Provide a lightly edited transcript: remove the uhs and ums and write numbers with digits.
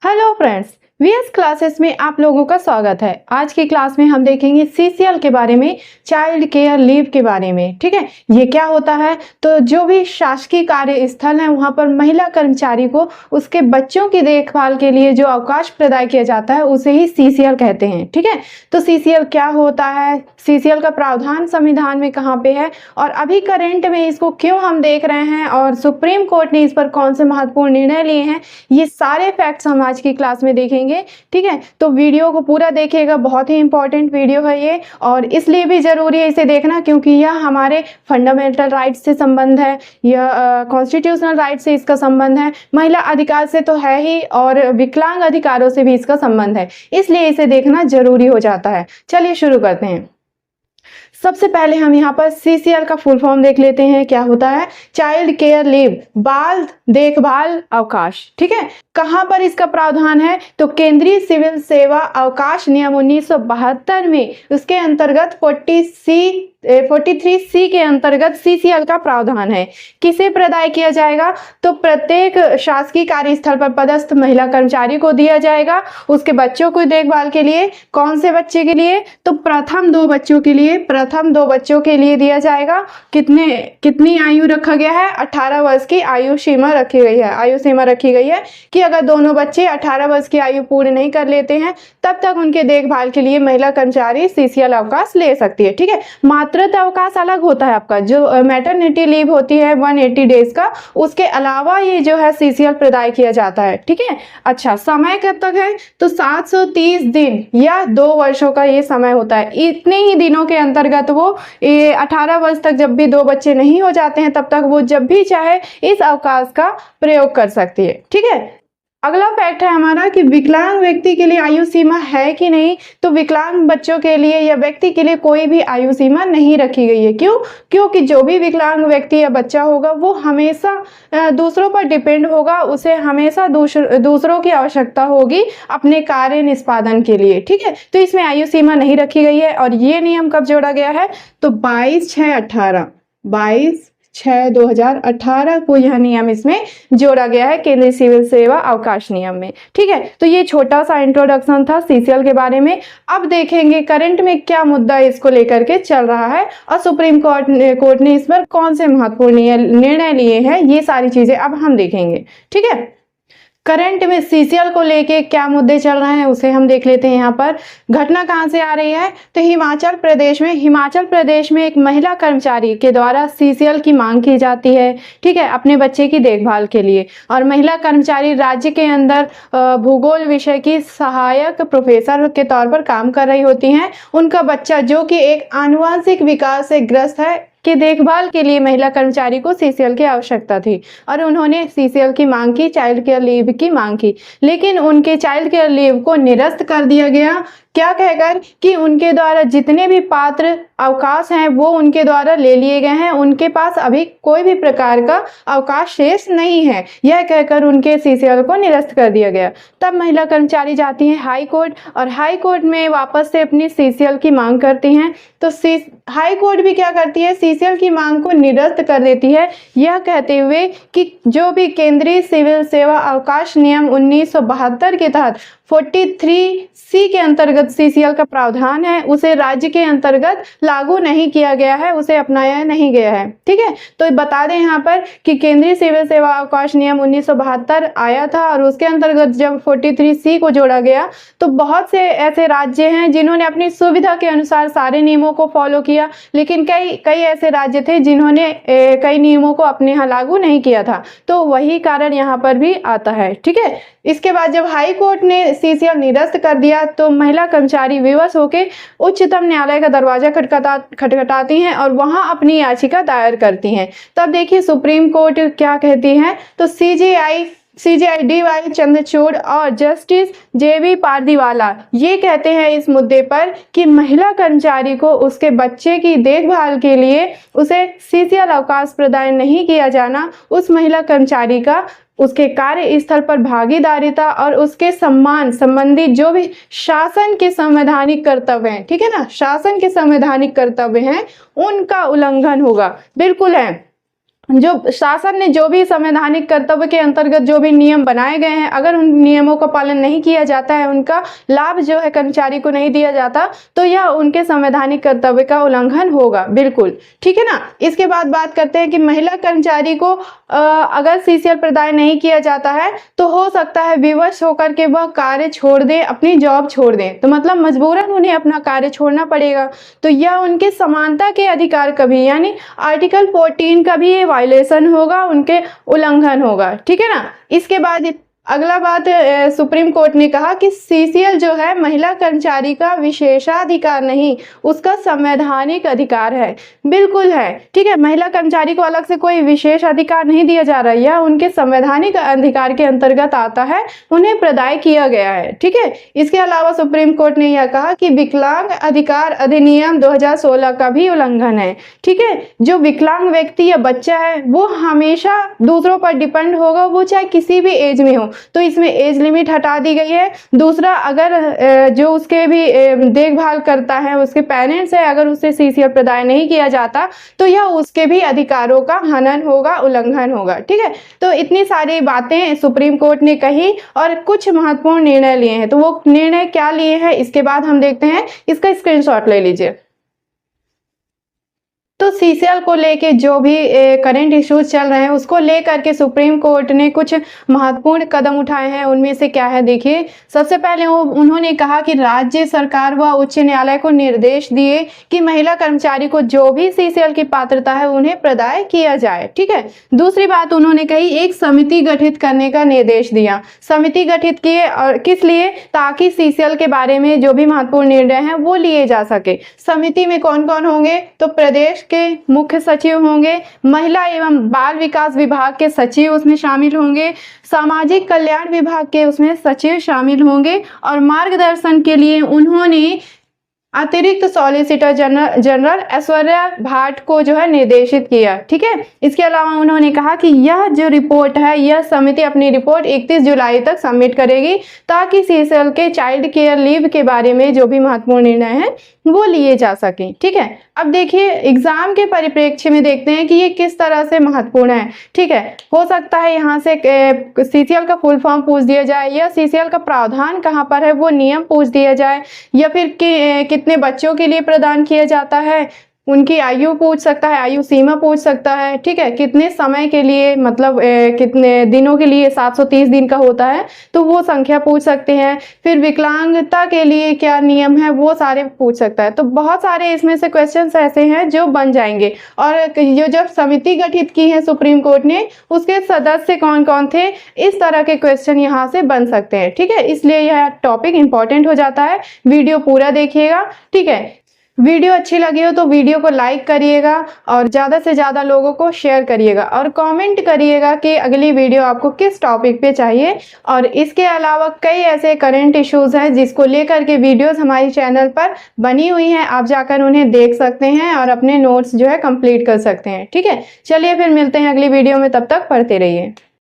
Hello friends, VS classes में आप लोगों का स्वागत है। आज की क्लास में हम देखेंगे सीसीएल के बारे में, चाइल्ड केयर लीव के बारे में। ठीक है, ये क्या होता है? तो जो भी शासकीय कार्यस्थल है वहां पर महिला कर्मचारी को उसके बच्चों की देखभाल के लिए जो अवकाश प्रदान किया जाता है उसे ही सीसीएल कहते हैं। ठीक है, तो सीसीएल क्या होता है, सीसीएल का प्रावधान संविधान में कहाँ पे है और अभी करंट में इसको क्यों हम देख रहे हैं और सुप्रीम कोर्ट ने इस पर कौन से महत्वपूर्ण निर्णय लिए हैं, ये सारे फैक्ट्स हम आज की क्लास में देखेंगे। ठीक है, तो वीडियो को पूरा देखिएगा, बहुत ही इंपॉर्टेंट वीडियो है ये और इसलिए भी जरूरी है इसे देखना क्योंकि यह हमारे फंडामेंटल राइट्स से संबंध है, यह कॉन्स्टिट्यूशनल राइट से इसका संबंध है, महिला अधिकार से तो है ही और विकलांग अधिकारों से भी इसका संबंध है, इसलिए इसे देखना जरूरी हो जाता है। चलिए शुरू करते हैं। सबसे पहले हम यहाँ पर सीसीएल का फुल फॉर्म देख लेते हैं। क्या होता है? चाइल्ड केयर लीव, बाल देखभाल अवकाश। ठीक है, कहाँ पर इसका प्रावधान है? तो केंद्रीय सिविल सेवा अवकाश नियम 1972 में उसके अंतर्गत 43C के अंतर्गत सीसीएल का प्रावधान है। किसे प्रदान किया जाएगा? तो प्रत्येक शासकीय कार्यस्थल पर पदस्थ महिला कर्मचारी को दिया जाएगा उसके बच्चों को देखभाल के लिए। कौन से बच्चे के लिए? तो प्रथम दो बच्चों के लिए दिया जाएगा। कितनी आयु रखा गया है? 18 वर्ष की आयु सीमा रखी गई है कि अगर दोनों बच्चे 18 वर्ष की आयु पूरी नहीं कर लेते हैं तब तक उनके देखभाल के लिए महिला कर्मचारी सीसीएल अवकाश ले सकती है। ठीक है, मातृत्व अवकाश अलग होता है आपका, जो मैटरनिटी लीव होती है 180 डेज का, उसके अलावा ये जो है सीसीएल प्रदान किया जाता है। ठीक है, अच्छा, समय कब तक है? तो 730 दिन या 2 वर्षों का ये समय होता है। इतने ही दिनों के अंतर्गत वो 18 वर्ष तक जब भी 2 बच्चे नहीं हो जाते हैं तब तक वो जब भी चाहे इस अवकाश का प्रयोग कर सकती है। ठीक है, अगला फैक्ट है हमारा कि विकलांग व्यक्ति के लिए आयु सीमा है कि नहीं। तो विकलांग बच्चों के लिए या व्यक्ति के लिए कोई भी आयु सीमा नहीं रखी गई है। क्यों? क्योंकि जो भी विकलांग व्यक्ति या बच्चा होगा वो हमेशा दूसरों पर डिपेंड होगा, उसे हमेशा दूसरों की आवश्यकता होगी अपने कार्य निष्पादन के लिए। ठीक है, तो इसमें आयु सीमा नहीं रखी गई है। और ये नियम कब जोड़ा गया है? तो 22/6/2018 को यह नियम इसमें जोड़ा गया है केंद्रीय सिविल सेवा अवकाश नियम में। ठीक है, तो ये छोटा सा इंट्रोडक्शन था सीसीएल के बारे में। अब देखेंगे करंट में क्या मुद्दा इसको लेकर के चल रहा है और सुप्रीम कोर्ट ने इस पर कौन से महत्वपूर्ण निर्णय लिए हैं, ये सारी चीजें अब हम देखेंगे। ठीक है, करंट में सीसीएल को लेके क्या मुद्दे चल रहे हैं उसे हम देख लेते हैं। यहाँ पर घटना कहाँ से आ रही है? तो हिमाचल प्रदेश में एक महिला कर्मचारी के द्वारा सीसीएल की मांग की जाती है। ठीक है, अपने बच्चे की देखभाल के लिए। और महिला कर्मचारी राज्य के अंदर भूगोल विषय की सहायक प्रोफेसर के तौर पर काम कर रही होती हैं। उनका बच्चा जो कि एक आनुवंशिक विकार से ग्रस्त है की देखभाल के लिए महिला कर्मचारी को सीसीएल की आवश्यकता थी और उन्होंने सीसीएल की मांग की, चाइल्ड केयर लीव की मांग की, लेकिन उनके चाइल्ड केयर लीव को निरस्त कर दिया गया। क्या कहकर? कि उनके द्वारा जितने भी पात्र अवकाश हैं वो उनके द्वारा ले लिए गए हैं, उनके पास अभी कोई भी प्रकार का अवकाश शेष नहीं है, यह कहकर उनके सीसीएल को निरस्त कर दिया गया। तब महिला कर्मचारी जाती हैं हाई कोर्ट और हाई कोर्ट में वापस से अपनी सीसीएल की मांग करती हैं। तो हाई कोर्ट भी क्या करती है? सीसीएल की मांग को निरस्त कर देती है, यह कहते हुए कि जो भी केंद्रीय सिविल सेवा अवकाश नियम 1972 के तहत 43C के अंतर्गत सीसीएल का प्रावधान है उसे राज्य के अंतर्गत लागू नहीं किया गया है, उसे अपनाया नहीं गया है। ठीक है, तो बता दें यहाँ पर कि केंद्रीय सिविल सेवा अवकाश नियम 1972 आया था और उसके अंतर्गत जब 43C को जोड़ा गया तो बहुत से ऐसे राज्य हैं जिन्होंने अपनी सुविधा के अनुसार सारे नियमों को फॉलो किया, लेकिन कई ऐसे राज्य थे जिन्होंने कई नियमों को अपने यहाँ लागू नहीं किया था। तो वही कारण यहाँ पर भी आता है। ठीक है, इसके बाद जब हाई कोर्ट ने सीसीएल निरस्त कर दिया तो महिला कर्मचारी विवश होकर उच्चतम न्यायालय का दरवाजा खटखटाती हैं और वहां अपनी याचिका दायर करती हैं। तब देखिए सुप्रीम कोर्ट क्या कहती है। तो सीजेआई DY चंद्रचूड़ और जस्टिस JB पारदीवाला ये कहते हैं इस मुद्दे पर कि महिला कर्मचारी को उसके बच्चे की देखभाल के लिए उसे सीसीएल अवकाश प्रदान नहीं किया जाना उस महिला कर्मचारी का उसके कार्य स्थल पर भागीदारिता और उसके सम्मान संबंधी जो भी शासन के संवैधानिक कर्तव्य हैं, ठीक है ना, शासन के संवैधानिक कर्तव्य हैं, उनका उल्लंघन होगा। बिल्कुल है। जो शासन ने जो भी संवैधानिक कर्तव्य के अंतर्गत जो भी नियम बनाए गए हैं, अगर उन नियमों का पालन नहीं किया जाता है, उनका लाभ जो है कर्मचारी को नहीं दिया जाता, तो यह उनके संवैधानिक कर्तव्य का उल्लंघन होगा, बिल्कुल। ठीक है ना। इसके बाद बात करते हैं कि महिला कर्मचारी को अगर सीसीएल प्रदान नहीं किया जाता है तो हो सकता है विवश होकर के वह कार्य छोड़ दे, अपनी जॉब छोड़ दें, तो मतलब मजबूरन उन्हें अपना कार्य छोड़ना पड़ेगा। तो यह उनके समानता के अधिकार का भी, यानी आर्टिकल 14 का भी ये वायलेशन होगा, उनके उल्लंघन होगा। ठीक है ना। इसके बाद अगला बात सुप्रीम कोर्ट ने कहा कि सीसीएल जो है महिला कर्मचारी का विशेषाधिकार नहीं, उसका संवैधानिक अधिकार है। बिल्कुल है। ठीक है। महिला कर्मचारी को अलग से कोई विशेष अधिकार नहीं दिया जा रहा है, यह उनके संवैधानिक अधिकार के अंतर्गत आता है, उन्हें प्रदाय किया गया है। ठीक है। इसके अलावा सुप्रीम कोर्ट ने यह कहा कि विकलांग अधिकार अधिनियम 2016 का भी उल्लंघन है। ठीक है। जो विकलांग व्यक्ति या बच्चा है वो हमेशा दूसरों पर डिपेंड होगा, वो चाहे किसी भी एज में हो, तो इसमें एज लिमिट हटा दी गई है। दूसरा, अगर जो उसके भी देखभाल करता है, उसके पेरेंट्स है, अगर उससे सीसीएल प्रदान नहीं किया जाता तो यह उसके भी अधिकारों का हनन होगा, उल्लंघन होगा। ठीक है। तो इतनी सारी बातें सुप्रीम कोर्ट ने कही और कुछ महत्वपूर्ण निर्णय लिए हैं। तो वो निर्णय क्या लिए हैं इसके बाद हम देखते हैं, इसका स्क्रीनशॉट ले लीजिए। तो सीसीएल को लेके जो भी करंट इश्यूज चल रहे हैं उसको लेकर के सुप्रीम कोर्ट ने कुछ महत्वपूर्ण कदम उठाए हैं। उनमें से क्या है देखिए। सबसे पहले उन्होंने कहा कि राज्य सरकार व उच्च न्यायालय को निर्देश दिए कि महिला कर्मचारी को जो भी सीसीएल की पात्रता है उन्हें प्रदाय किया जाए। ठीक है। दूसरी बात उन्होंने कही, एक समिति गठित करने का निर्देश दिया। समिति गठित किए और किस लिए, ताकि सीसीएल के बारे में जो भी महत्वपूर्ण निर्णय हैं वो लिए जा सके। समिति में कौन कौन होंगे, तो प्रदेश के मुख्य सचिव होंगे, महिला एवं बाल विकास विभाग के सचिव उसमें शामिल होंगे, सामाजिक कल्याण विभाग के उसमें सचिव शामिल होंगे, और मार्गदर्शन के लिए उन्होंने अतिरिक्त सॉलिसिटर जनरल ऐश्वर्या भाट को जो है निर्देशित किया। ठीक है। इसके अलावा उन्होंने कहा कि यह जो रिपोर्ट है, यह समिति अपनी रिपोर्ट 31 जुलाई तक सबमिट करेगी, ताकि सीसीएल के चाइल्ड केयर लीव के बारे में जो भी महत्वपूर्ण निर्णय हैं वो लिए जा सके। ठीक है। अब देखिए एग्जाम के परिप्रेक्ष्य में देखते हैं कि ये किस तरह से महत्वपूर्ण है। ठीक है। हो सकता है यहाँ से सीसीएल का फुल फॉर्म पूछ दिया जाए, या सीसीएल का प्रावधान कहाँ पर है वो नियम पूछ दिया जाए, या फिर कितने बच्चों के लिए प्रदान किया जाता है, उनकी आयु पूछ सकता है, आयु सीमा पूछ सकता है। ठीक है। कितने समय के लिए, मतलब कितने दिनों के लिए 730 दिन का होता है तो वो संख्या पूछ सकते हैं। फिर विकलांगता के लिए क्या नियम है वो सारे पूछ सकता है। तो बहुत सारे इसमें से क्वेश्चंस ऐसे हैं जो बन जाएंगे। और ये जब समिति गठित की है सुप्रीम कोर्ट ने, उसके सदस्य कौन कौन थे, इस तरह के क्वेश्चन यहाँ से बन सकते हैं। ठीक है। इसलिए यह टॉपिक इंपॉर्टेंट हो जाता है। वीडियो पूरा देखिएगा। ठीक है। वीडियो अच्छी लगी हो तो वीडियो को लाइक करिएगा और ज़्यादा से ज़्यादा लोगों को शेयर करिएगा, और कमेंट करिएगा कि अगली वीडियो आपको किस टॉपिक पे चाहिए। और इसके अलावा कई ऐसे करंट इश्यूज हैं जिसको लेकर के वीडियोस हमारे चैनल पर बनी हुई हैं, आप जाकर उन्हें देख सकते हैं और अपने नोट्स जो है कंप्लीट कर सकते हैं। ठीक है। चलिए फिर मिलते हैं अगली वीडियो में, तब तक पढ़ते रहिए।